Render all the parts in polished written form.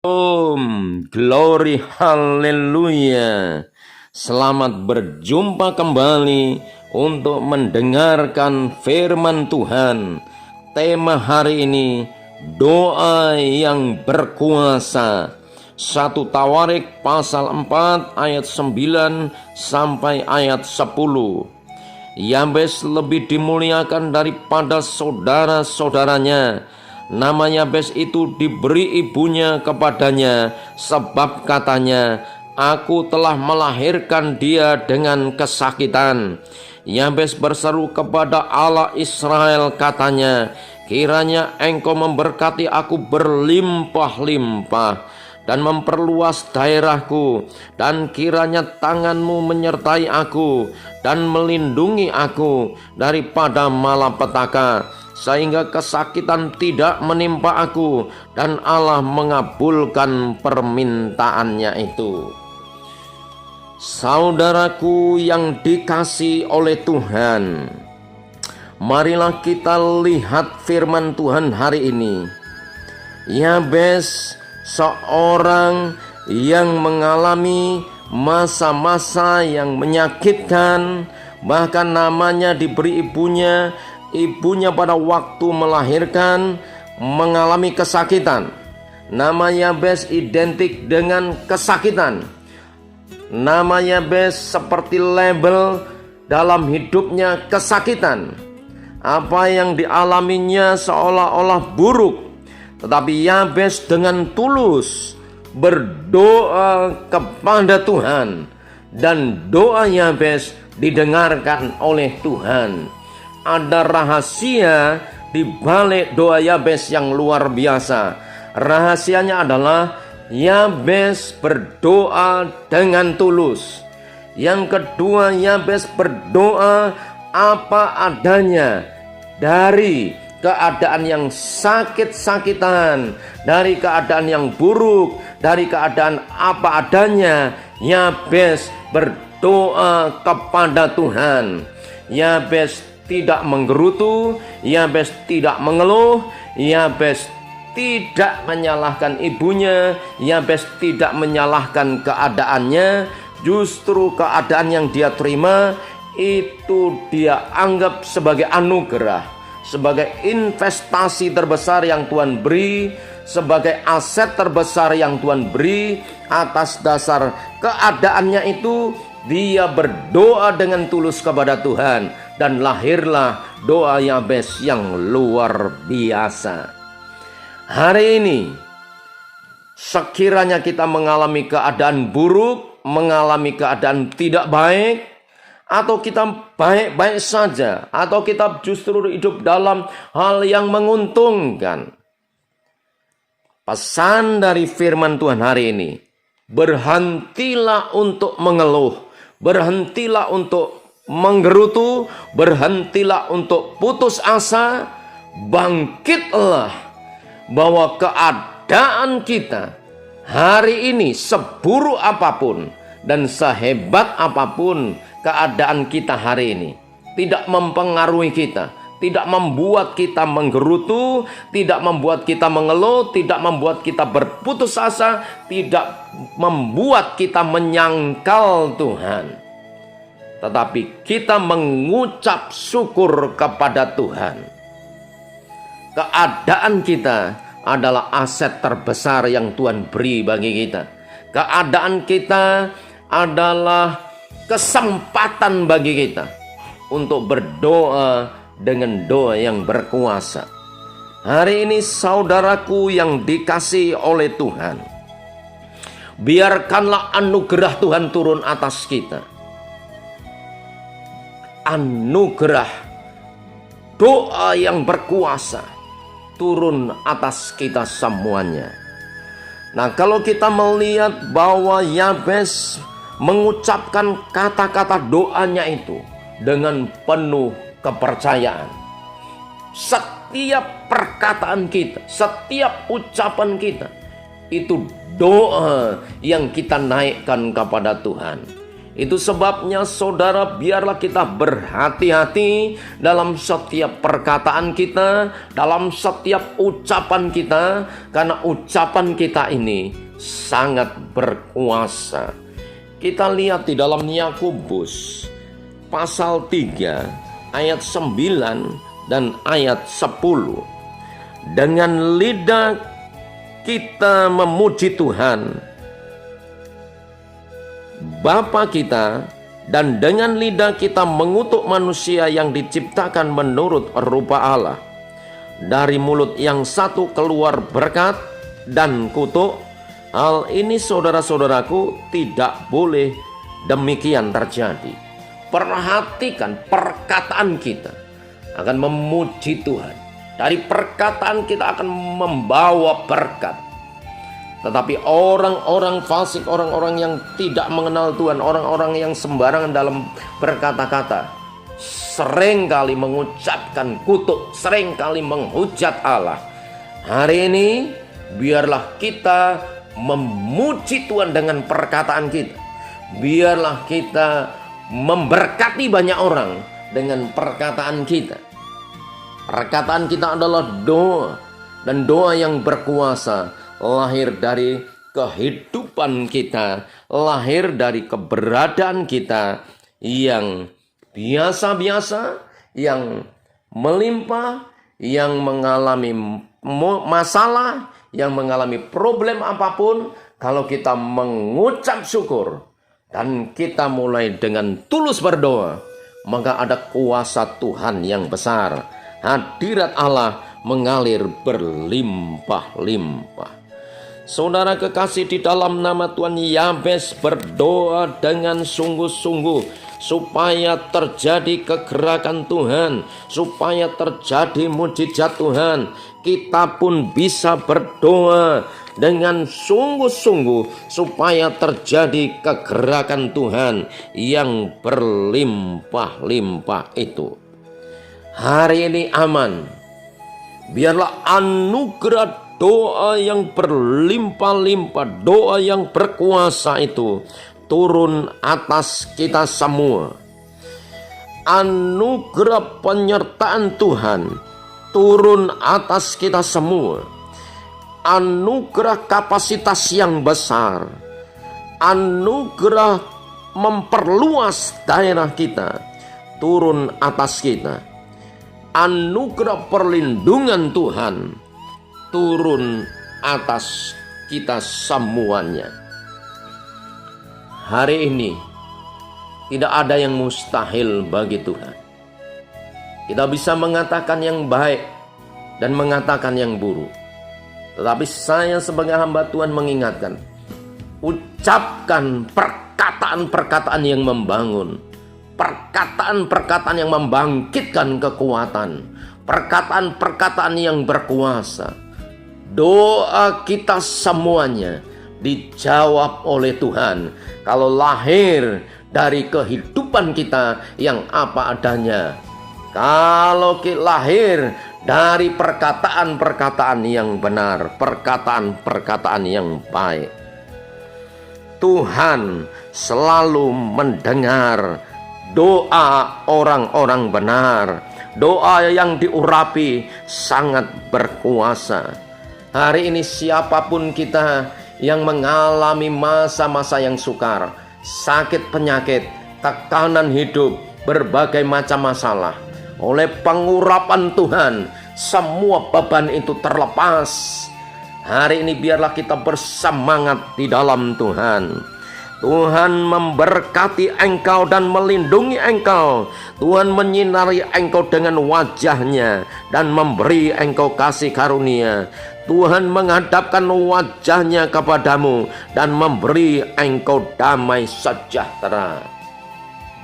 Glory, haleluya. Selamat berjumpa kembali untuk mendengarkan firman Tuhan. Tema hari ini, doa yang berkuasa. 1 Tawarik pasal 4 ayat 9 sampai ayat 10. Yabes lebih dimuliakan daripada saudara-saudaranya. Nama Yabes itu diberi ibunya kepadanya, sebab katanya, aku telah melahirkan dia dengan kesakitan. Yabes berseru kepada Allah Israel, katanya, kiranya engkau memberkati aku berlimpah-limpah dan memperluas daerahku, dan kiranya tanganmu menyertai aku dan melindungi aku daripada malapetaka, sehingga kesakitan tidak menimpa aku. Dan Allah mengabulkan permintaannya itu. Saudaraku yang dikasihi oleh Tuhan, marilah kita lihat firman Tuhan hari ini. Yabes, seorang yang mengalami masa-masa yang menyakitkan, bahkan namanya diberi ibunya pada waktu melahirkan mengalami kesakitan. Nama Yabes identik dengan kesakitan. Nama Yabes seperti label dalam hidupnya kesakitan. Apa yang dialaminya seolah-olah buruk, tetapi Yabes dengan tulus berdoa kepada Tuhan, dan doa Yabes didengarkan oleh Tuhan. Ada rahasia di balik doa Yabes yang luar biasa. Rahasianya adalah Yabes berdoa dengan tulus. Yang kedua, Yabes berdoa apa adanya dari keadaan yang sakit-sakitan, dari keadaan yang buruk, dari keadaan apa adanya. Yabes berdoa kepada Tuhan. Yabes tidak menggerutu, Yabes tidak mengeluh, Yabes tidak menyalahkan ibunya, Yabes tidak menyalahkan keadaannya. Justru keadaan yang dia terima itu dia anggap sebagai anugerah, sebagai investasi terbesar yang Tuhan beri, sebagai aset terbesar yang Tuhan beri. Atas dasar keadaannya itu, dia berdoa dengan tulus kepada Tuhan, dan lahirlah doa Yabes yang luar biasa. Hari ini, sekiranya kita mengalami keadaan buruk, mengalami keadaan tidak baik, atau kita baik-baik saja, atau kita justru hidup dalam hal yang menguntungkan, pesan dari firman Tuhan hari ini, berhentilah untuk mengeluh, berhentilah untuk menggerutu, berhentilah untuk putus asa. Bangkitlah, bahwa keadaan kita hari ini, seburuk apapun dan sehebat apapun keadaan kita hari ini, tidak mempengaruhi kita, tidak membuat kita menggerutu, tidak membuat kita mengeluh, tidak membuat kita berputus asa, tidak membuat kita menyangkal Tuhan. Tetapi kita mengucap syukur kepada Tuhan. Keadaan kita adalah aset terbesar yang Tuhan beri bagi kita. Keadaan kita adalah kesempatan bagi kita untuk berdoa dengan doa yang berkuasa. Hari ini saudaraku yang dikasihi oleh Tuhan, biarkanlah anugerah Tuhan turun atas kita. Anugerah doa yang berkuasa turun atas kita semuanya. Nah, kalau kita melihat bahwa Yabes mengucapkan kata-kata doanya itu dengan penuh kepercayaan, setiap perkataan kita, setiap ucapan kita, itu doa yang kita naikkan kepada Tuhan. Itu sebabnya saudara, biarlah kita berhati-hati dalam setiap perkataan kita, dalam setiap ucapan kita, karena ucapan kita ini sangat berkuasa. Kita lihat di dalam Yakobus pasal 3 ayat 9 dan ayat 10. Dengan lidah kita memuji Tuhan Bapa kita, dan dengan lidah kita mengutuk manusia yang diciptakan menurut rupa Allah. Dari mulut yang satu keluar berkat dan kutuk. Hal ini saudara-saudaraku tidak boleh demikian terjadi. Perhatikan perkataan kita akan memuji Tuhan. Dari perkataan kita akan membawa berkat. Tetapi orang-orang fasik, orang-orang yang tidak mengenal Tuhan, orang-orang yang sembarangan dalam berkata-kata, seringkali mengucapkan kutuk, seringkali menghujat Allah. Hari ini biarlah kita memuji Tuhan dengan perkataan kita. Biarlah kita memberkati banyak orang dengan perkataan kita. Perkataan kita adalah doa, dan doa yang berkuasa lahir dari kehidupan kita, lahir dari keberadaan kita yang biasa-biasa, yang melimpah, yang mengalami masalah, yang mengalami problem apapun. Kalau kita mengucap syukur dan kita mulai dengan tulus berdoa, maka ada kuasa Tuhan yang besar. Hadirat Allah mengalir berlimpah-limpah. Saudara kekasih, di dalam nama Tuhan, Yabes berdoa dengan sungguh-sungguh supaya terjadi kegerakan Tuhan, supaya terjadi mujizat Tuhan. Kita pun bisa berdoa dengan sungguh-sungguh supaya terjadi kegerakan Tuhan yang berlimpah-limpah itu. Hari ini aman. Biarlah anugerah doa yang berlimpah-limpah, doa yang berkuasa itu turun atas kita semua. Anugerah penyertaan Tuhan turun atas kita semua. Anugerah kapasitas yang besar, anugerah memperluas daerah kita turun atas kita. Anugerah perlindungan Tuhan turun atas kita semuanya. Hari ini tidak ada yang mustahil bagi Tuhan. Kita bisa mengatakan yang baik dan mengatakan yang buruk. Tetapi saya sebagai hamba Tuhan mengingatkan, ucapkan perkataan-perkataan yang membangun, perkataan-perkataan yang membangkitkan kekuatan, perkataan-perkataan yang berkuasa. Doa kita semuanya dijawab oleh Tuhan kalau lahir dari kehidupan kita yang apa adanya. Kalau lahir dari perkataan-perkataan yang benar, perkataan-perkataan yang baik. Tuhan selalu mendengar doa orang-orang benar. Doa yang diurapi sangat berkuasa. Hari ini siapapun kita yang mengalami masa-masa yang sukar, sakit penyakit, tekanan hidup, berbagai macam masalah, oleh pengurapan Tuhan, semua beban itu terlepas. Hari ini biarlah kita bersemangat di dalam Tuhan. Tuhan memberkati engkau dan melindungi engkau. Tuhan menyinari engkau dengan wajahnya dan memberi engkau kasih karunia. Tuhan menghadapkan wajahnya kepadamu dan memberi engkau damai sejahtera.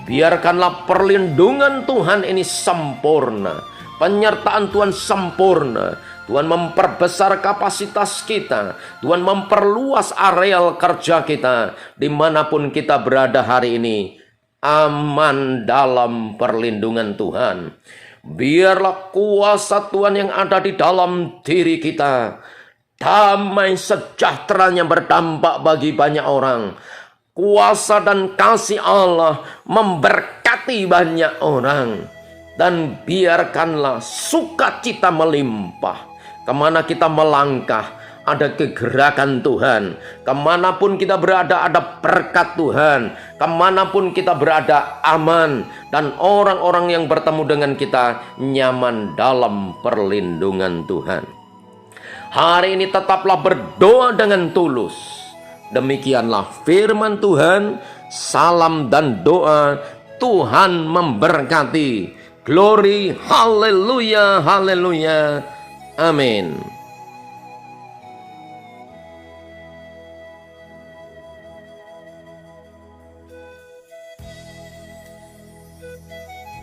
Biarkanlah perlindungan Tuhan ini sempurna, penyertaan Tuhan sempurna. Tuhan memperbesar kapasitas kita. Tuhan memperluas areal kerja kita. Dimanapun kita berada hari ini, aman dalam perlindungan Tuhan. Biarlah kuasa Tuhan yang ada di dalam diri kita, damai sejahteranya berdampak bagi banyak orang. kuasa dan kasih Allah memberkati banyak orang. Dan biarkanlah sukacita melimpah. Kemana kita melangkah, ada kegerakan Tuhan. Kemanapun kita berada, ada berkat Tuhan. Kemanapun kita berada, aman. Dan orang-orang yang bertemu dengan kita nyaman dalam perlindungan Tuhan. Hari ini tetaplah berdoa dengan tulus. Demikianlah firman Tuhan. Salam dan doa. Tuhan memberkati. Glory, haleluya, haleluya. Amin.